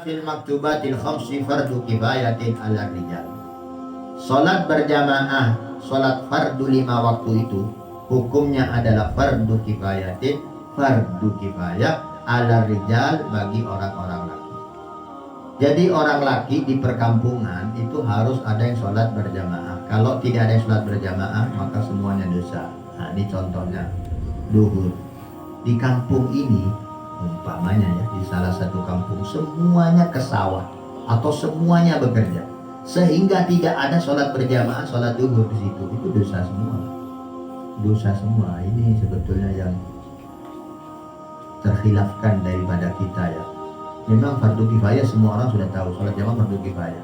fil maktubatil khamsi fardu kifayatin ala rijal. Salat berjamaah, salat fardu 5 waktu itu hukumnya adalah fardu kifayatin, fardu kifayah ala rijal bagi orang-orang laki. Jadi orang laki di perkampungan itu harus ada yang sholat berjamaah. Kalau tidak ada yang sholat berjamaah maka semuanya dosa. Nah ini contohnya duhur. Di kampung ini umpamanya ya, di salah satu kampung semuanya ke sawah atau semuanya bekerja, sehingga tidak ada sholat berjamaah, sholat duhur di situ, itu dosa semua. Dosa semua. Ini sebetulnya yang terkhilafkan daripada kita ya. Memang fardu kifayah semua orang sudah tahu, sholat jamaah fardu kifayah.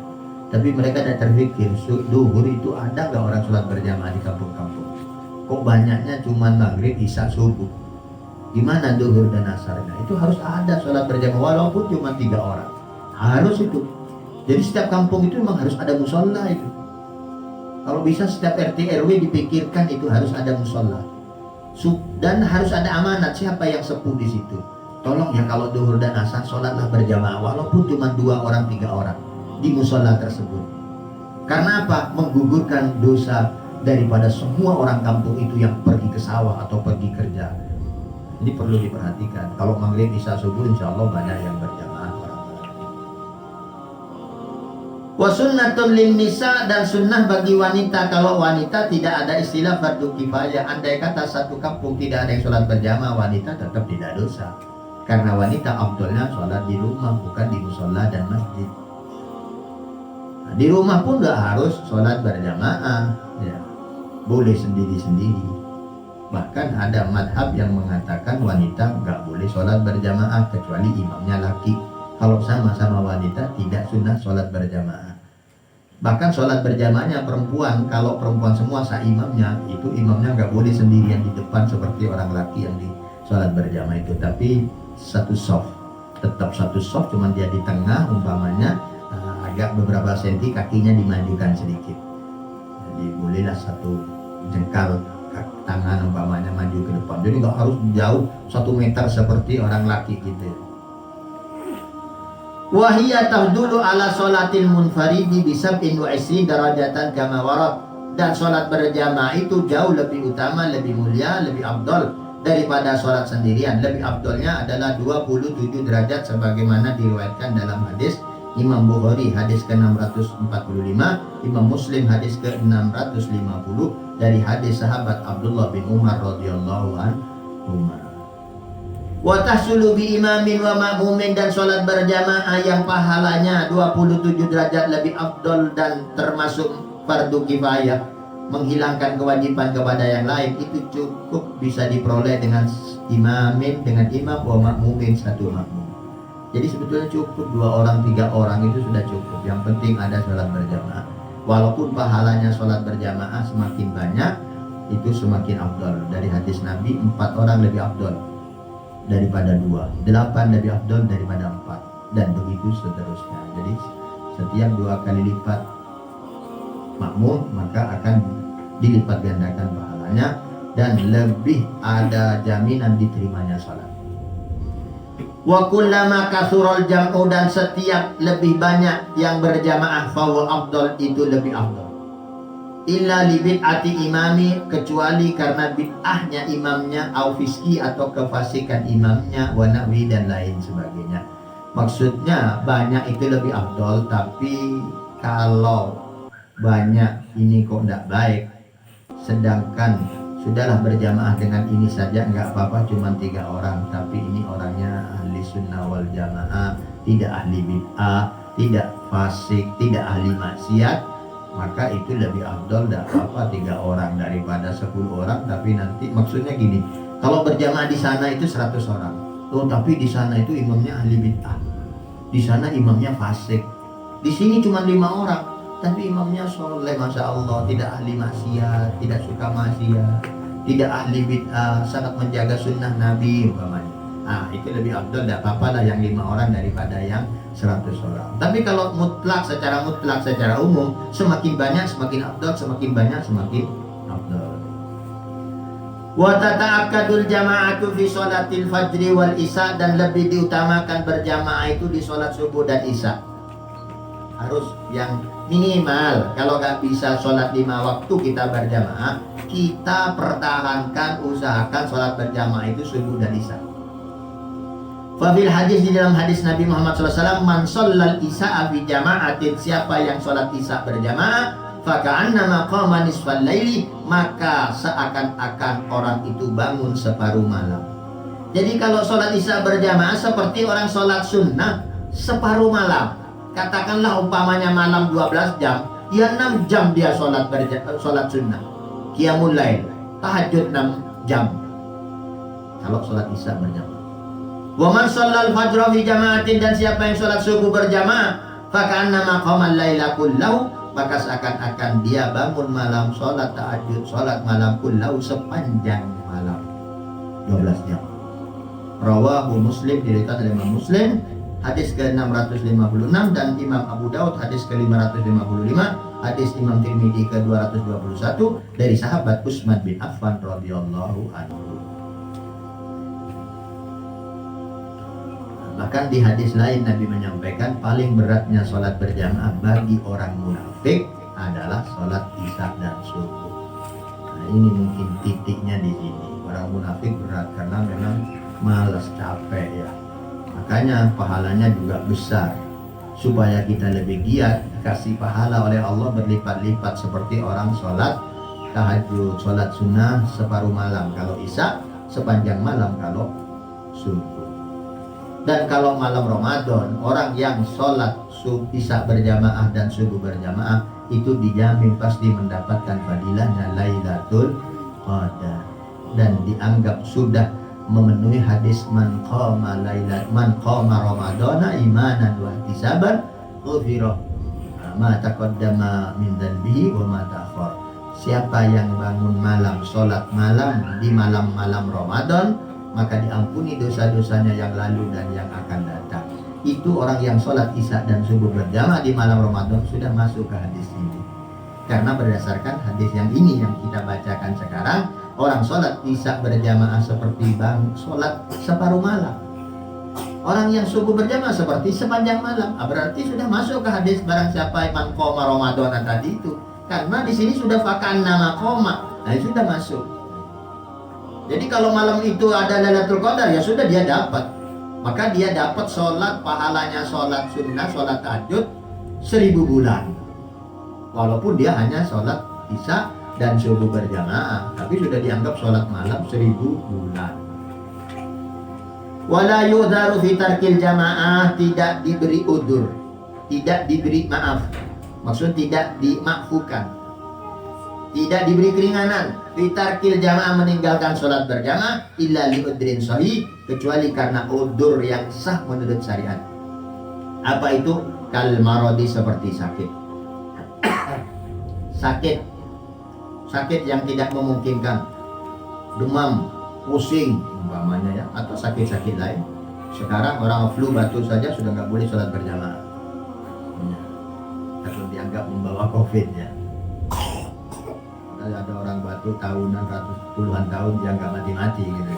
Tapi mereka tidak terpikir duhur itu ada nggak orang sholat berjamaah di kampung-kampung? Kok banyaknya cuma maghrib, isya, subuh? Gimana duhur dan asarnya? Itu harus ada sholat berjamaah walaupun cuma 3 orang. Harus itu. Jadi setiap kampung itu memang harus ada musola itu. Kalau bisa setiap RT RW dipikirkan itu harus ada musola. Dan harus ada amanat siapa yang sepuh di situ. Tolong ya kalau duhur dan asar sholatlah berjamaah walaupun cuma 2 orang 3 orang di musola tersebut. Karena apa? Menggugurkan dosa daripada semua orang kampung itu yang pergi ke sawah atau pergi kerja. Ini perlu diperhatikan. Kalau maghrib isya subuh insya Allah banyak yang berjamaah orang-orang. Wa sunnatun lin nisa, dan sunnah bagi wanita. Kalau wanita tidak ada istilah fardu kifayah. Andai kata satu kampung tidak ada yang sholat berjamaah, wanita tetap tidak dosa. Karena wanita afdolnya sholat di rumah, bukan di musola dan masjid. Nah, di rumah pun nggak harus sholat berjamaah, ya. Boleh sendiri-sendiri. Bahkan ada madhab yang mengatakan wanita nggak boleh sholat berjamaah kecuali imamnya laki. Kalau sama-sama wanita tidak sunnah sholat berjamaah. Bahkan sholat berjamaahnya perempuan, kalau perempuan semua sah imamnya, itu imamnya nggak boleh sendirian di depan seperti orang laki yang di sholat berjamaah itu. Tapi satu soft, tetap satu soft, cuman dia di tengah umpamanya, agak beberapa senti kakinya dimajukan sedikit. Jadi bolehlah satu jengkal tangan umpamanya maju ke depan. Jadi nggak harus jauh 1 meter seperti orang laki gitu. Wahiyya tafdulu ala sholatil munfaridi bisab'in wa isrin darajatan kama warad. Dan sholat berjamaah itu jauh lebih utama, lebih mulia, lebih afdol daripada sholat sendirian. Lebih afdolnya adalah 27 derajat sebagaimana diriwayatkan dalam hadis Imam Bukhari hadis ke-645, Imam Muslim hadis ke-650 dari hadis sahabat Abdullah bin Umar radhiyallahu anhu. Wa tahsulu bi imamin wa ma'mumin, dan sholat berjamaah yang pahalanya 27 derajat lebih afdol dan termasuk fardu kifayah, menghilangkan kewajiban kepada yang lain, itu cukup bisa diperoleh dengan imamin, dengan imam wa ma'mumin, 1 makmum. Jadi sebetulnya cukup 2 orang 3 orang itu sudah cukup. Yang penting ada sholat berjamaah. Walaupun pahalanya sholat berjamaah semakin banyak, itu semakin afdol. Dari hadis Nabi 4 orang lebih afdol daripada 2, 8 lebih afdol daripada 4, dan begitu seterusnya. Jadi setiap 2 kali lipat makmum maka akan dilipat gandakan pahalanya, dan lebih ada jaminan diterimanya sholat. Wa kullama kasurul jam'u, dan setiap lebih banyak yang berjamaah fahuwa afdal, itu lebih afdal. Illa li bid'ati imami, kecuali karena bid'ahnya imamnya, au fiski, atau kefasikan imamnya, wa nahwi, dan lain sebagainya. Maksudnya banyak itu lebih afdal, tapi kalau banyak ini kok tidak baik, sedangkan sudahlah berjamaah dengan ini saja nggak apa-apa, cuma 3 orang, tapi ini orangnya ahli sunnah wal jamaah, tidak ahli bid'ah, tidak fasik, tidak ahli maksiat, maka itu lebih afdol, tidak apa-apa 3 orang daripada 10 orang. Tapi nanti maksudnya gini, kalau berjamaah di sana itu 100 orang, oh tapi di sana itu imamnya ahli bid'ah, di sana imamnya fasik, di sini cuma 5 orang tapi imamnya soleh, masya Allah, tidak ahli maksiat, tidak suka maksiat, tidak ahli bid'ah, sangat menjaga sunnah Nabi umpamanya. Nah itu lebih afdal, tidak apa-apa lah yang 5 orang daripada yang 100 orang. Tapi kalau mutlak, secara umum, semakin banyak semakin afdal, semakin banyak semakin afdal. Wa tata'akkadul jama'atu fi sholatil fajri wal isya, dan lebih diutamakan berjamaah itu di sholat subuh dan isya. Harus yang minimal, kalau nggak bisa sholat 5 waktu kita berjamaah, kita pertahankan, usahakan sholat berjamaah itu subuh dan isya. Fafil hadis, di dalam hadis Nabi Muhammad SAW, man shollal isya'a fi jama'atin, siapa yang sholat isya berjamaah, faka'annama qama nisfal laili, maka seakan-akan orang itu bangun separuh malam. Jadi kalau sholat isya berjamaah seperti orang sholat sunnah separuh malam. Katakanlah umpamanya malam 12 jam, ya 6 jam dia sholat sunnah, qiyamul lail, tahajud 6 jam kalau sholat isya berjamaah. Wa man shallal fajra fi jama'atin, dan siapa yang sholat subuh berjamaah, faka'annama qama al-laila kullahu, maka seakan-akan dia bangun malam, sholat tahajud, sholat malam kullahu, sepanjang malam 12 jam. Rawahu Muslim, diriwayatkan oleh Imam Muslim, hadis ke-656, dan Imam Abu Daud hadis ke-555, hadis Imam Tirmidzi ke-221 dari sahabat Utsman bin Affan radhiyallahu anhu. Bahkan di hadis lain Nabi menyampaikan paling beratnya sholat berjamaah bagi orang munafik adalah sholat isya dan subuh. Nah, ini mungkin titiknya di sini. Orang munafik berat karena memang malas, capek ya. Makanya pahalanya juga besar. Supaya kita lebih giat, kasih pahala oleh Allah berlipat-lipat seperti orang sholat tahajud, sholat sunnah separuh malam kalau isya, sepanjang malam kalau subuh. Dan kalau malam Ramadan, orang yang sholat isya berjamaah dan subuh berjamaah itu dijamin pasti mendapatkan fadilahnya Lailatul Qadar, dan dianggap sudah memenuhi hadis man qama ramadana imanan wa ihtisaban ghufira ma taqaddama min dzanbihi wa ma ta'akhkhar. Siapa yang bangun malam, sholat malam di malam-malam Ramadan, maka diampuni dosa-dosanya yang lalu dan yang akan datang. Itu orang yang sholat isya dan subuh berjamaah di malam Ramadan sudah masuk ke hadis ini. Karena berdasarkan hadis yang ini yang kita bacakan sekarang, orang sholat isya berjamaah seperti sholat separuh malam. Orang yang subuh berjamaah seperti sepanjang malam. Berarti sudah masuk ke hadis barang siapa man qoma Ramadan tadi itu. Karena di sini sudah fakannama qoma. Nah, sudah masuk. Jadi kalau malam itu ada Lailatul Qadar, ya sudah dia dapat. Maka dia dapat sholat, pahalanya sholat sunnah, sholat tahajud 1000 bulan. Walaupun dia hanya sholat isya dan subuh berjamaah, tapi sudah dianggap sholat malam 1000 bulan. Wala yudharu fi tarkil jamaah, tidak diberi udzur, tidak diberi maaf. Maksud tidak dimaafkan, tidak diberi keringanan. Fitarkil jamaah, meninggalkan sholat berjamaah, illa liudrin sahih, kecuali karena udur yang sah menurut syariat. Apa itu? Kal marodi, seperti sakit. Sakit yang tidak memungkinkan, demam, pusing umpamanya ya, atau sakit-sakit lain. Sekarang orang flu batuk saja sudah nggak boleh sholat berjamaah, atau dianggap membawa COVID ya. Ada orang batuk tahunan, puluhan tahun dia nggak mati-mati gitu.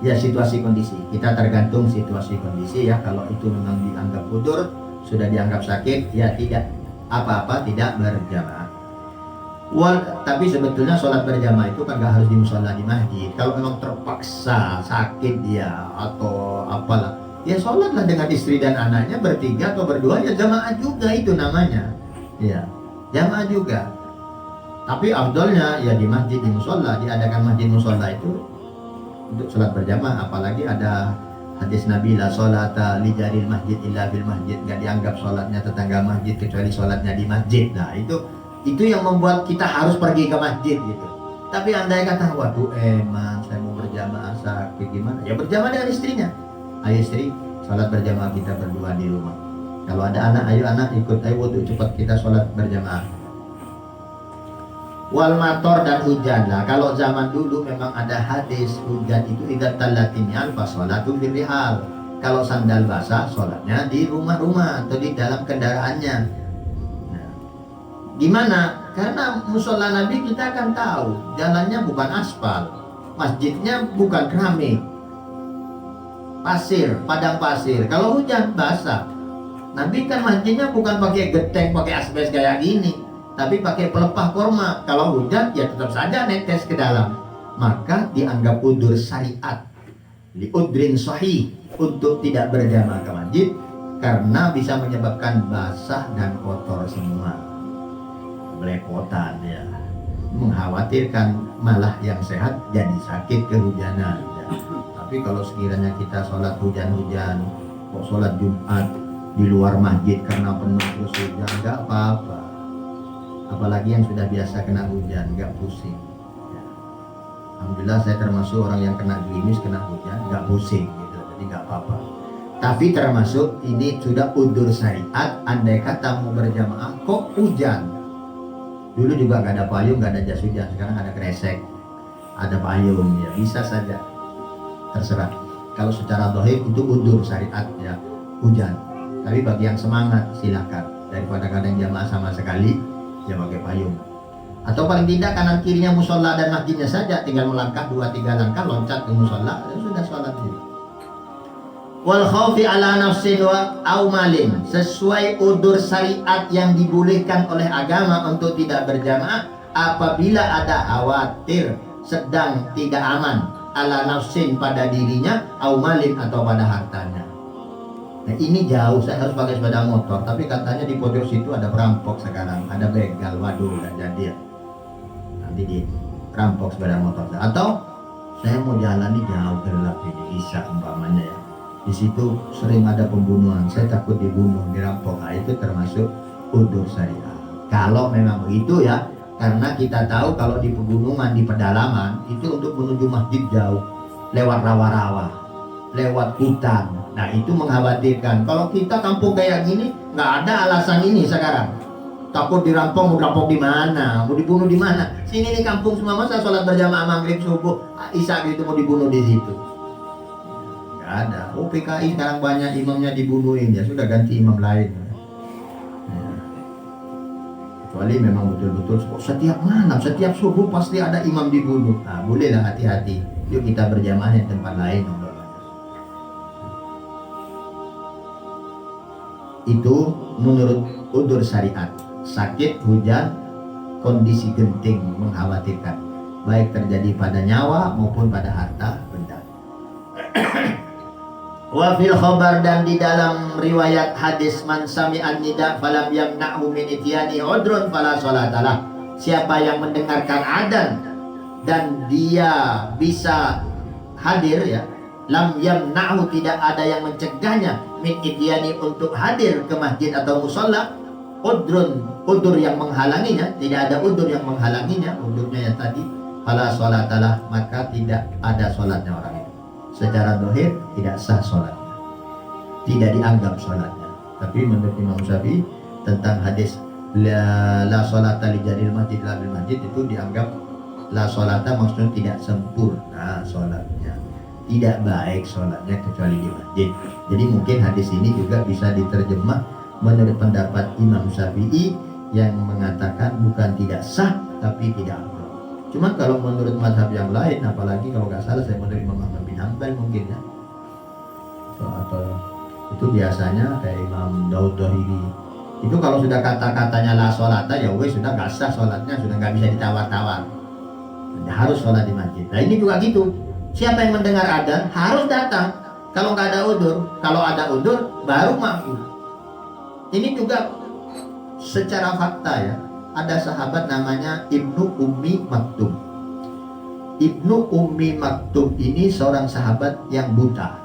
Ya, situasi kondisi kita tergantung situasi kondisi ya. Kalau itu memang dianggap udzur, sudah dianggap sakit, ya tidak apa-apa, tidak berjamaah. Tapi sebetulnya sholat berjamaah itu kan nggak harus di musola, di masjid. Kalau memang terpaksa sakit dia atau apalah, ya sholatlah dengan istri dan anaknya bertiga atau berdua, ya jamaah juga itu namanya. Ya, jamaah juga. Tapi afdolnya ya di masjid, di musola, diadakan masjid musola itu untuk sholat berjamaah. Apalagi ada hadis Nabi, la sholata li jaril masjid illa fil masjid, gak dianggap sholatnya tetangga masjid kecuali sholatnya di masjid. Nah itu yang membuat kita harus pergi ke masjid gitu. Tapi andai kata, waduh emang saya mau berjamaah sakit, gimana? Ya berjamaah dengan istrinya. Ayo istri, sholat berjamaah kita berdua di rumah. Kalau ada anak, ayo anak ikut, ayo waktu cepat kita sholat berjamaah. Wal mator, dan hujan. Nah, kalau zaman dulu memang ada hadis hujan itu idat talatinyan pas sholatu firrihal. Kalau sandal basah, sholatnya di rumah-rumah atau di dalam kendaraannya. Nah, gimana Karena musola Nabi kita akan tahu jalannya bukan aspal, masjidnya bukan keramik, pasir, padang pasir. Kalau hujan basah. Nabi kan masjidnya bukan pakai genteng, pakai asbes kayak gini, tapi pakai pelepah korma. Kalau hujan ya tetap saja netes ke dalam. Maka dianggap udur syariat, liudrin sahih, untuk tidak berjamaah ke masjid karena bisa menyebabkan basah dan kotor semua. Belepotan ya, mengkhawatirkan malah yang sehat jadi sakit kehujanan ya. Tapi kalau sekiranya kita sholat hujan-hujan, kok sholat Jumat di luar masjid karena penuh terus hujan, nggak apa-apa. Apalagi yang sudah biasa kena hujan, nggak pusing ya. Alhamdulillah saya termasuk orang yang kena gerimis, kena hujan, nggak pusing gitu, jadi nggak apa-apa. Tapi termasuk ini sudah udur syariat. Andai kata mau berjamaah kok hujan, dulu juga nggak ada payung, nggak ada jas hujan, sekarang ada kresek, ada payung ya, bisa saja, terserah. Kalau secara zahir itu udur syariat ya, hujan. Tapi bagi yang semangat silakan, daripada kadang jamaah sama sekali ya pakai payung. Atau paling tidak kanan kirinya musola dan masjidnya saja, tinggal melangkah 2-3 langkah loncat ke musola, ya sudah sholat dulu. Wal khawfi ala nafsin wa au malin, sesuai udur syariat yang dibolehkan oleh agama untuk tidak berjamaah apabila ada khawatir sedang tidak aman ala nafsin pada dirinya, au malin atau pada hartanya. Nah ini jauh, saya harus pakai sepeda motor, tapi katanya di pojok situ ada perampok sekarang, ada begal, waduh udah jadi ya. Nanti di perampok sepeda motor. Atau saya mau jalan nih jauh gelap ini, bisa umpamanya ya. Di situ sering ada pembunuhan, saya takut dibunuh, dirampok. Nah, itu termasuk udur syariat. Kalau memang begitu ya, karena kita tahu kalau di pegunungan, di pedalaman itu untuk menuju masjid jauh, lewat rawa-rawa, lewat hutan. Nah itu mengkhawatirkan. Kalau kita kampung kayak gini, nggak ada alasan ini sekarang. Takut dirampok, mau dirampok di mana, mau dibunuh di mana? Sini nih kampung semua, masa sholat berjamaah maghrib subuh, isya gitu mau dibunuh di situ? Ada. Oh PKI sekarang banyak imamnya dibunuhin, ya sudah ganti imam lain ya. Kecuali memang betul-betul setiap malam, setiap subuh pasti ada imam dibunuh. Nah bolehlah hati-hati, yuk kita berjamaah di tempat lain. Itu menurut udur syariat. Sakit, hujan, kondisi genting mengkhawatirkan, baik terjadi pada nyawa maupun pada harta benda. Wa fil khabar, dan di dalam riwayat hadis, man sami'an nida falam yamna'hu min ityani udrun fala sholatalah. Siapa yang mendengarkan adzan dan dia bisa hadir ya, lam yamna'hu, tidak ada yang mencegahnya, min ityani, untuk hadir ke masjid atau musola, udrun, udur yang menghalanginya, tidak ada udur yang menghalanginya, udurnya yang tadi, fala sholatalah, maka tidak ada sholatnya orang itu. Secara dohir tidak sah sholatnya, tidak dianggap sholatnya. Tapi menurut Imam Syafi'i tentang hadis la sholata li jaril masjid la bil masjid, itu dianggap la sholata maksudnya tidak sempurna sholatnya, tidak baik sholatnya kecuali di masjid. Jadi mungkin hadis ini juga bisa diterjemah menurut pendapat Imam Syafi'i yang mengatakan bukan tidak sah tapi tidak afdal. Cuma kalau menurut mazhab yang lain, apalagi kalau nggak salah saya menurut Imam Ahmad bin Hanbal mungkin ya, atau itu biasanya kayak Imam Daud Dhahiri, itu kalau sudah kata-katanya la sholata ya wes sudah nggak sah sholatnya, sudah nggak bisa ditawar-tawar, harus sholat di masjid. Nah ini juga gitu, siapa yang mendengar adzan harus datang. Kalau nggak ada udur, kalau ada udur baru makmum. Ini juga secara fakta ya. Ada sahabat namanya Ibnu Ummi Maktum. Ibnu Ummi Maktum ini seorang sahabat yang buta.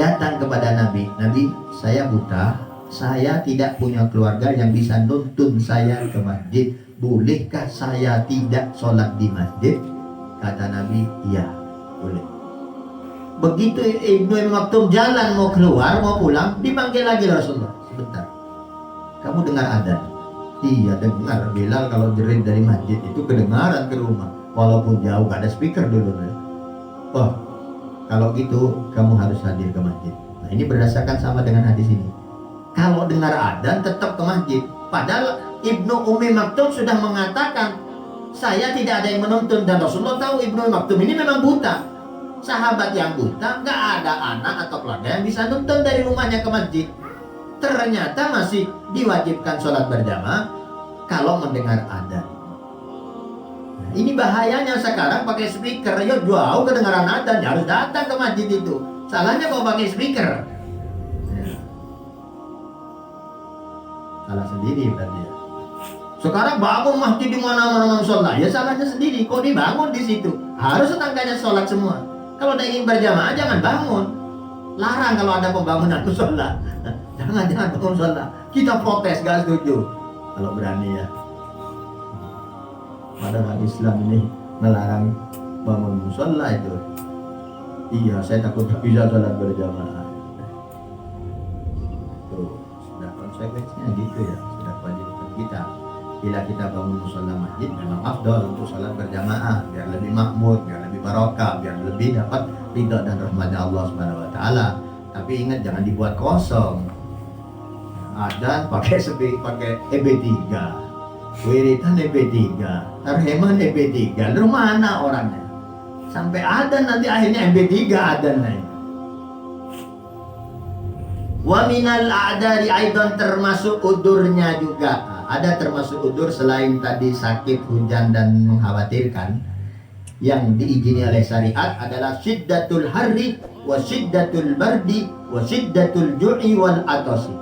Datang kepada Nabi, Nabi, saya buta, saya tidak punya keluarga yang bisa nuntun saya ke masjid. Bolehkah saya tidak sholat di masjid? Kata Nabi, iya, boleh. Begitu Ibnu Ummi Maktum jalan mau keluar, mau pulang, dipanggil lagi Rasulullah. Sebentar, kamu dengar adzan? Iya dengar. Bilal kalau jerit dari masjid itu kedengaran ke rumah, walaupun jauh, gak ada speaker dulu ya. Oh, kalau gitu kamu harus hadir ke masjid. Nah ini berdasarkan sama dengan hadis ini. Kalau dengar adzan tetap ke masjid. Padahal Ibnu Ummi Maktum sudah mengatakan, saya tidak ada yang menuntun, dan Rasulullah tahu Ibnu Ummi Maktum ini memang buta. Sahabat yang buta, nggak ada anak atau keluarga yang bisa nuntun dari rumahnya ke masjid. Ternyata masih diwajibkan sholat berjamaah kalau mendengar adzan. Nah, ini bahayanya sekarang pakai speaker, ya jauh kedengaran adzan, ya harus datang ke masjid itu. Salahnya kalau pakai speaker. Ya. Salah sendiri berarti ya. Sekarang bangun masjid di mana-mana sholat, ya salahnya sendiri. Kok dibangun di situ? Harus tetangganya sholat semua. Kalau udah ingin berjamaah jangan bangun. Larang kalau ada pembangunan sholat. Jangan bangun sholat. Kita protes, gak setuju. Kalau berani ya. Padahal Islam ini melarang bangun sholat itu. Iya, saya takut tak bisa sholat berjamaah. Itu sudah konsekuensinya gitu ya. Sudah kewajiban kita. Bila kita bangun musola masjid memang afdal untuk salat berjamaah, biar lebih makmur, biar lebih barokah, biar lebih dapat ridha dan rahmatnya Allah Subhanahu wa taala. Tapi ingat jangan dibuat kosong. Adzan pakai EB3, wiritan EB3, tarheman EB3. Lalu mana orangnya? Sampai adzan nanti akhirnya EB3 adzan lain. Wa minal a'dari aidan termasuk udurnya juga. Ada termasuk udur selain tadi sakit, hujan dan mengkhawatirkan, yang diizini oleh syariat adalah syiddatul harri wa syiddatul bardi wa syiddatul ju'i wal atasi.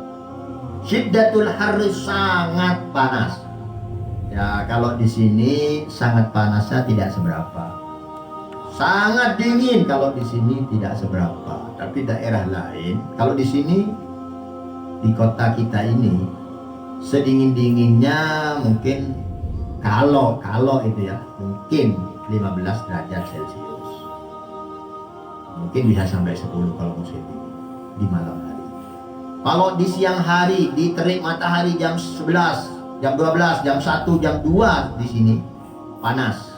Syiddatul harri sangat panas. Ya, kalau di sini sangat panasnya tidak seberapa. Sangat dingin kalau di sini tidak seberapa. Tapi daerah lain, kalau di sini di kota kita ini sedingin-dinginnya mungkin kalau itu ya mungkin 15 derajat Celcius, mungkin bisa sampai 10 kalau musim dingin di malam hari. Kalau di siang hari, di terik matahari jam 11, jam 12, jam 1, jam 2 di sini panas.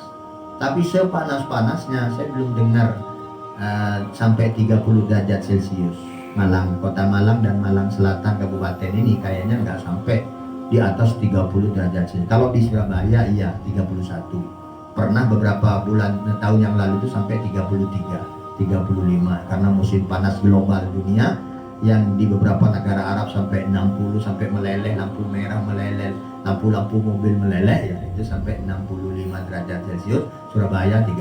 Tapi sepanas-panasnya saya belum dengar sampai 30 derajat Celcius. Malang, kota Malang dan Malang Selatan kabupaten ini kayaknya nggak sampai di atas 30 derajat Celcius. Kalau di Surabaya iya 31. Pernah beberapa tahun yang lalu itu sampai 33, 35 karena musim panas global dunia yang di beberapa negara Arab sampai 60, sampai meleleh, lampu merah meleleh, lampu-lampu mobil meleleh ya, itu sampai 65 derajat Celcius. Surabaya 35.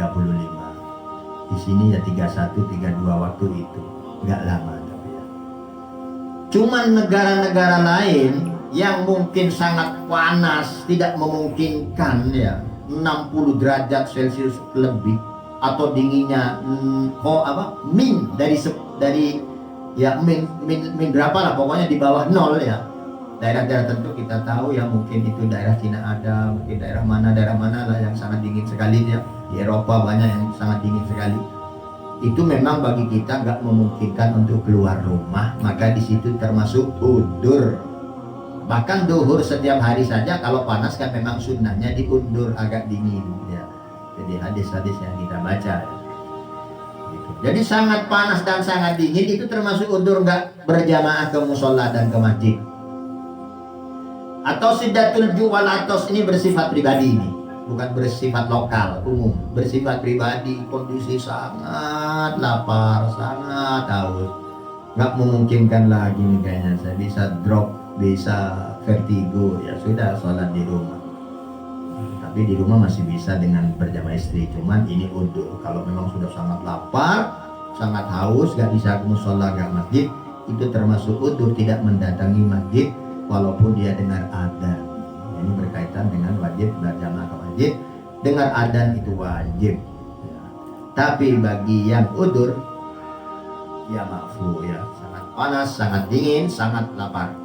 Di sini ya 31, 32 waktu itu. Nggak lama. Cuman negara-negara lain yang mungkin sangat panas, tidak memungkinkan ya 60 derajat Celcius lebih, atau dinginnya min berapa lah, pokoknya di bawah 0 ya. Daerah-daerah tentu kita tahu ya, mungkin itu daerah Cina ada, mungkin daerah mana lah yang sangat dingin sekali ya. Di Eropa banyak yang sangat dingin sekali. Itu memang bagi kita nggak memungkinkan untuk keluar rumah, maka di situ termasuk udur. Bahkan duhur setiap hari saja kalau panas kan memang sunnahnya diundur agak dingin ya. Jadi hadis-hadis yang kita baca ya. Gitu. Jadi sangat panas dan sangat dingin itu termasuk udur nggak berjamaah ke musola dan ke masjid. Atau siddatul juwal atos ini bersifat pribadi ini. Bukan bersifat lokal, umum, bersifat pribadi, kondisi sangat lapar, sangat haus, nggak memungkinkan lagi nih kayaknya, saya bisa drop, bisa vertigo, ya sudah sholat di rumah. Tapi di rumah masih bisa dengan berjamaah istri, cuman ini udur. Kalau memang sudah sangat lapar, sangat haus, nggak bisa ke musola, nggak masjid, itu termasuk udur, tidak mendatangi masjid walaupun dia dengar adzan. Ini berkaitan dengan wajib berjamaah ke masjid. Dengar adzan itu wajib ya. Tapi bagi yang udur ya maafu ya, sangat panas, sangat dingin, sangat lapar.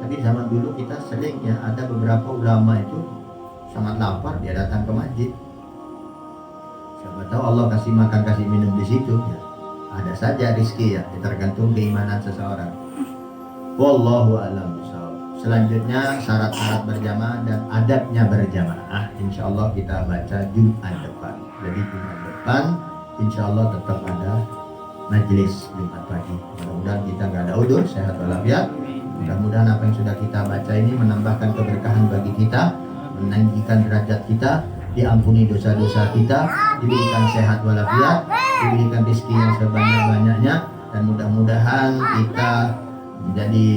Tapi zaman dulu kita sering ya, ada beberapa ulama itu sangat lapar, dia datang ke masjid. Siapa tahu Allah kasih makan, kasih minum di situ ya. Ada saja rezeki ya, tergantung keimanan seseorang. Wallahu a'lam bishawab. Selanjutnya syarat-syarat berjamaah dan adabnya berjamaah, insya Allah kita baca Jumat depan. Jadi Jumat depan insya Allah tetap ada majelis Jumat pagi. Mudah-mudahan kita nggak ada udur, sehat walafiat, Mudah-mudahan apa yang sudah kita baca ini menambahkan keberkahan bagi kita, meninggikan derajat kita, diampuni dosa-dosa kita, diberikan sehat walafiat, diberikan rezeki yang sebanyak-banyaknya, dan mudah-mudahan kita menjadi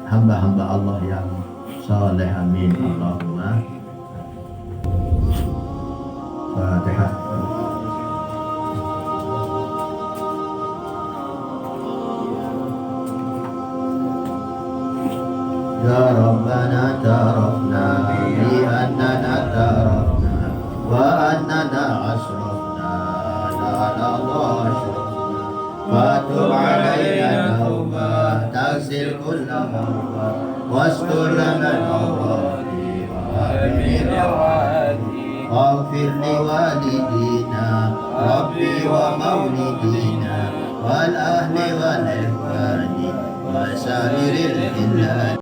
hamba-hamba Allah yang saleh. Amin. Allahumma Fatihah. Ya Rabbana tarafna bi annana tarafna wa annana asrafna la Allah asrafna fatub alaina tawbah taghsil kulla marwa wastur lana al-awradi wa abni rawadi waghfir li walidina rabbi wa maulidina wal ahli wal ihwani wa sairil